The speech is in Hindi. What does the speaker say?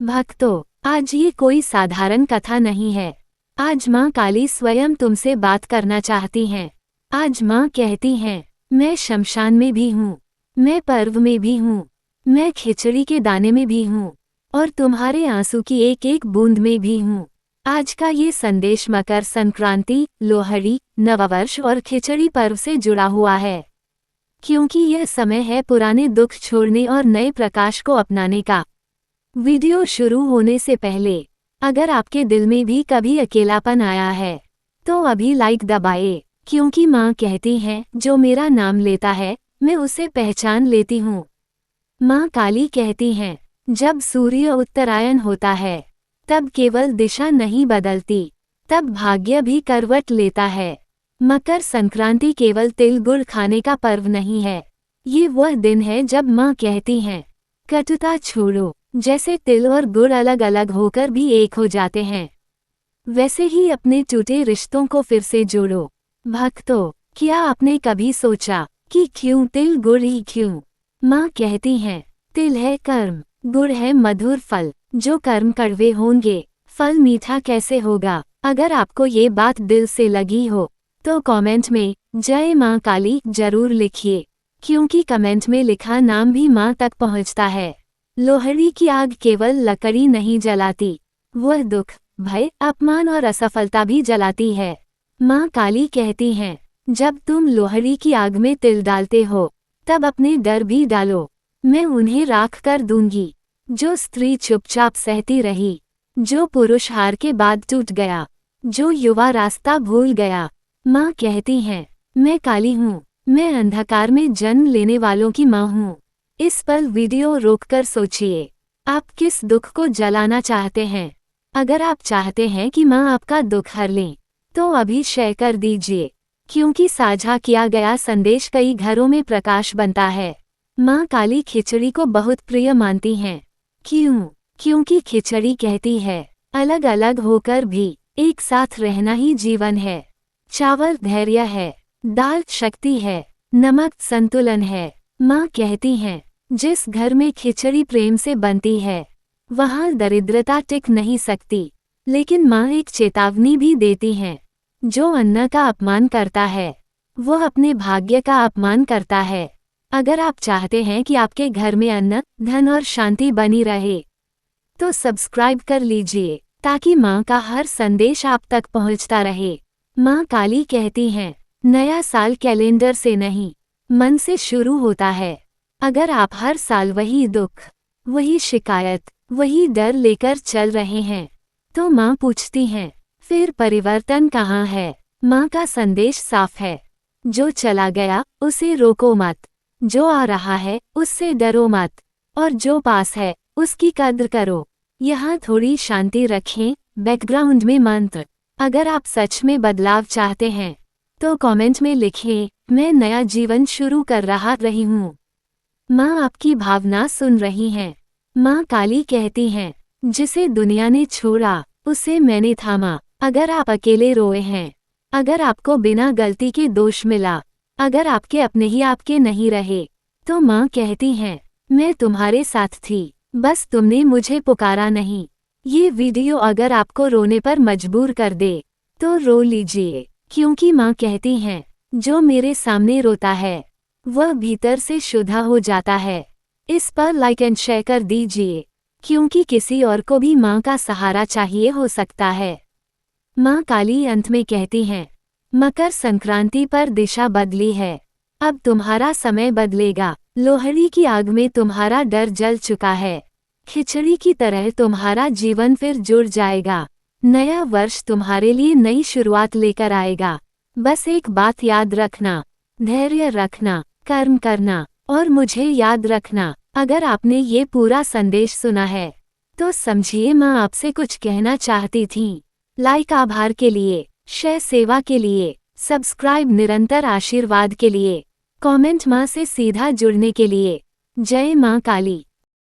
भक्तों, आज ये कोई साधारण कथा नहीं है। आज माँ काली स्वयं तुमसे बात करना चाहती हैं। आज माँ कहती हैं, मैं शमशान में भी हूँ, मैं पर्व में भी हूँ, मैं खिचड़ी के दाने में भी हूँ और तुम्हारे आंसू की एक एक बूंद में भी हूँ। आज का ये संदेश मकर संक्रांति, लोहड़ी, नववर्ष और खिचड़ी पर्व से जुड़ा हुआ है, क्योंकि यह समय है पुराने दुख छोड़ने और नए प्रकाश को अपनाने का। वीडियो शुरू होने से पहले अगर आपके दिल में भी कभी अकेलापन आया है तो अभी लाइक दबाएं, क्योंकि माँ कहती हैं, जो मेरा नाम लेता है मैं उसे पहचान लेती हूँ। माँ काली कहती हैं, जब सूर्य उत्तरायण होता है तब केवल दिशा नहीं बदलती, तब भाग्य भी करवट लेता है। मकर संक्रांति केवल तिल गुड़ खाने का पर्व नहीं है, ये वह दिन है जब माँ कहती हैं, कटुता छोड़ो। जैसे तिल और गुड़ अलग अलग होकर भी एक हो जाते हैं, वैसे ही अपने टूटे रिश्तों को फिर से जोड़ो। भक्तों, क्या आपने कभी सोचा कि क्यों तिल गुड़ ही क्यों? माँ कहती हैं, तिल है कर्म, गुड़ है मधुर फल। जो कर्म कड़वे होंगे, फल मीठा कैसे होगा? अगर आपको ये बात दिल से लगी हो तो कमेंट में जय माँ काली जरूर लिखिए, क्योंकि कमेंट में लिखा नाम भी माँ तक पहुँचता है। लोहड़ी की आग केवल लकड़ी नहीं जलाती, वह दुख, भय, अपमान और असफलता भी जलाती है। माँ काली कहती हैं, जब तुम लोहड़ी की आग में तिल डालते हो तब अपने डर भी डालो, मैं उन्हें राख कर दूंगी। जो स्त्री चुपचाप सहती रही, जो पुरुष हार के बाद टूट गया, जो युवा रास्ता भूल गया, माँ कहती हैं, मैं काली हूँ, मैं अंधकार में जन्म लेने वालों की माँ हूँ। इस पल वीडियो रोककर सोचिए, आप किस दुख को जलाना चाहते हैं? अगर आप चाहते हैं कि माँ आपका दुख हर लें तो अभी शेयर कर दीजिए, क्योंकि साझा किया गया संदेश कई घरों में प्रकाश बनता है। माँ काली खिचड़ी को बहुत प्रिय मानती हैं। क्यों? क्योंकि खिचड़ी कहती है, अलग अलग होकर भी एक साथ रहना ही जीवन है। चावल धैर्य है, दाल शक्ति है, नमक संतुलन है। माँ कहती हैं, जिस घर में खिचड़ी प्रेम से बनती है वहाँ दरिद्रता टिक नहीं सकती। लेकिन माँ एक चेतावनी भी देती हैं, जो अन्न का अपमान करता है वह अपने भाग्य का अपमान करता है। अगर आप चाहते हैं कि आपके घर में अन्न, धन और शांति बनी रहे तो सब्सक्राइब कर लीजिए, ताकि माँ का हर संदेश आप तक पहुँचता रहे। माँ काली कहती हैं, नया साल कैलेंडर से नहीं, मन से शुरू होता है। अगर आप हर साल वही दुख, वही शिकायत, वही डर लेकर चल रहे हैं तो माँ पूछती हैं, फिर परिवर्तन कहाँ है? माँ का संदेश साफ है, जो चला गया उसे रोको मत, जो आ रहा है उससे डरो मत, और जो पास है उसकी कद्र करो। यहाँ थोड़ी शांति रखें, बैकग्राउंड में मंत्र। अगर आप सच में बदलाव चाहते हैं तो कमेंट में लिखें, मैं नया जीवन शुरू कर रही हूँ। माँ आपकी भावना सुन रही हैं। माँ काली कहती हैं, जिसे दुनिया ने छोड़ा उसे मैंने थामा। अगर आप अकेले रोए हैं, अगर आपको बिना गलती के दोष मिला, अगर आपके अपने ही आपके नहीं रहे, तो माँ कहती हैं, मैं तुम्हारे साथ थी, बस तुमने मुझे पुकारा नहीं। ये वीडियो अगर आपको रोने पर मजबूर कर दे तो रो लीजिए, क्योंकि माँ कहती हैं, जो मेरे सामने रोता है वह भीतर से शुद्ध हो जाता है। इस पर लाइक एंड शेयर कर दीजिए, क्योंकि किसी और को भी माँ का सहारा चाहिए हो सकता है। माँ काली अंत में कहती हैं, मकर संक्रांति पर दिशा बदली है, अब तुम्हारा समय बदलेगा। लोहड़ी की आग में तुम्हारा डर जल चुका है, खिचड़ी की तरह तुम्हारा जीवन फिर जुड़ जाएगा। नया वर्ष तुम्हारे लिए नई शुरुआत लेकर आएगा। बस एक बात याद रखना, धैर्य रखना, कर्म करना और मुझे याद रखना। अगर आपने ये पूरा संदेश सुना है तो समझिए माँ आपसे कुछ कहना चाहती थीं। लाइक आभार के लिए, शेयर सेवा के लिए, सब्सक्राइब निरंतर आशीर्वाद के लिए, कमेंट माँ से सीधा जुड़ने के लिए। जय माँ काली।